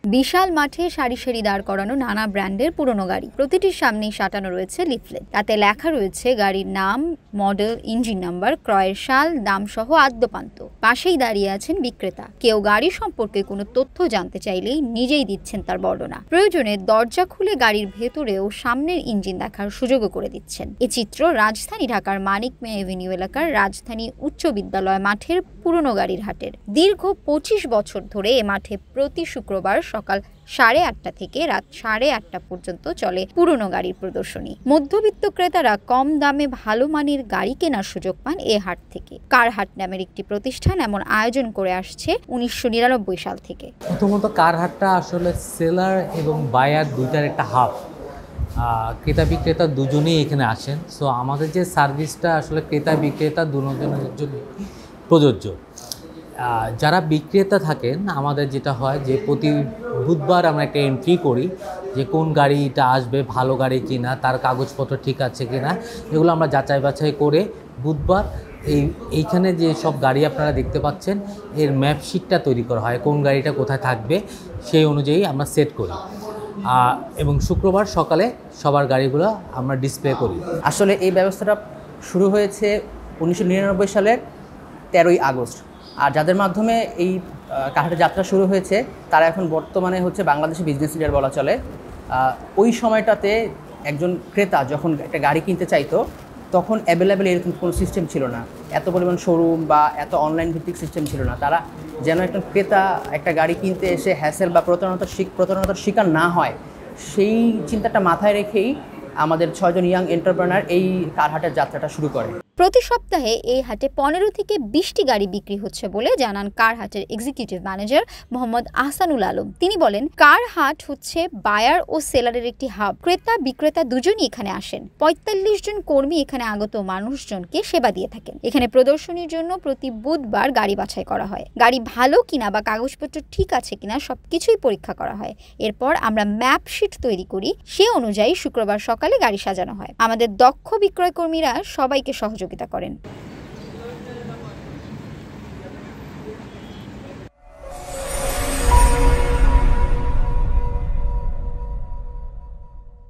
বিশাল মাঠে সারি সারি দাঁড় করানো নানা ব্র্যান্ডের পুরনো গাড়ি, প্রতিটির সামনেই সাঁটানো রয়েছে লিফলেট। তাতে লেখা রয়েছে গাড়ির নাম, মডেল, ইঞ্জিন নাম্বার, ক্রয়ের সাল, দাম সহ আদ্যপান্ত। পাশেই দাঁড়িয়ে আছেন বিক্রেতা। কেউ গাড়ি সম্পর্কে কোনো তথ্য জানতে চাইলেই নিজেই দিচ্ছেন তার বর্ণনা। প্রয়োজনে দরজা খুলে গাড়ির ভেতরেও সামনের ইঞ্জিন দেখার সুযোগও করে দিচ্ছেন। এ চিত্র রাজধানী ঢাকার মানিক মিয়া এভিনিউ এলাকার রাজধানী উচ্চ বিদ্যালয় মাঠের পুরনো গাড়ির হাটের। দীর্ঘ 25 বছর ধরে এ মাঠে প্রতি শুক্রবার সকাল 8:30 থেকে রাত 8:30 পর্যন্ত চলে পুরনো গাড়ির প্রদর্শনী। মধ্যবিত্ত ক্রেতারা কম দামে ভালো মানের গাড়ি কেনার সুযোগ পান এ হাট থেকে। কার হাট নামের একটি প্রতিষ্ঠান এমন আয়োজন করে আসছে 1999 সাল থেকে। প্রথমত কার হাটটা আসলে সেলার এবং বায়ার দুইটার একটা হাব। ক্রেতা বিক্রেতা দুজনেই এখানে আসেন। সো আমাদের যে সার্ভিসটা আসলে ক্রেতা বিক্রেতা দুজনের জন্য প্রযোজ্য। যারা বিক্রেতা থাকেন, আমাদের যেটা হয় যে প্রতি বুধবার আমরা একটা এন্ট্রি করি যে কোন গাড়িটা আসবে, ভালো গাড়ি কিনা, তার কাগজপত্র ঠিক আছে কিনা, এগুলো আমরা যাচাই বাছাই করে বুধবার এইখানে যে সব গাড়ি আপনারা দেখতে পাচ্ছেন এর ম্যাপশিটটা তৈরি করা হয়, কোন গাড়িটা কোথায় থাকবে সেই অনুযায়ী আমরা সেট করি। এবং শুক্রবার সকালে সবার গাড়িগুলো আমরা ডিসপ্লে করি। আসলে এই ব্যবস্থাটা শুরু হয়েছে 1999 সালের 13ই আগস্ট। আর যাদের মাধ্যমে এই কারহাটের যাত্রা শুরু হয়েছে তারা এখন বর্তমানে হচ্ছে বাংলাদেশে বিজনেস লিডার বলা চলে। ওই সময়টাতে একজন ক্রেতা যখন একটা গাড়ি কিনতে চাইতো তখন অ্যাভেলেবেল এরকম কোনো সিস্টেম ছিল না, এত পরিমাণ শোরুম বা এত অনলাইন ভিত্তিক সিস্টেম ছিল না। তারা যেন একজন ক্রেতা একটা গাড়ি কিনতে এসে হ্যাসেল বা প্রতারণার শিকার না হয়, সেই চিন্তাটা মাথায় রেখেই আমাদের 6 জন ইয়াং এন্টারপ্রেনার এই কারহাটের যাত্রাটা শুরু করে। প্রতি সপ্তাহে এই হাটে 15 থেকে 20টি গাড়ি বিক্রি হচ্ছে বলে জানান কার হাটের এক্সিকিউটিভ ম্যানেজার মোহাম্মদ আহসানুল আলম। তিনি বলেন, কার হাট হচ্ছে বায়ার ও সেলারের একটি হাব। ক্রেতা বিক্রেতা দুজনই এখানে আসেন। 45 জন কর্মী এখানে আগত মানুষজনকে সেবা দিয়ে থাকেন। এখানে প্রদর্শনীর জন্য প্রতি বুধবার গাড়ি বাছাই করা হয়। গাড়ি ভালো কিনা বা কাগজপত্র ঠিক আছে কিনা সবকিছুই পরীক্ষা করা হয়। এরপর আমরা ম্যাপ শিট তৈরি করি, সে অনুযায়ী শুক্রবার সকালে গাড়ি সাজানো হয়। আমাদের দক্ষ বিক্রয় কর্মীরা সবাইকে সহযোগিতা করেন।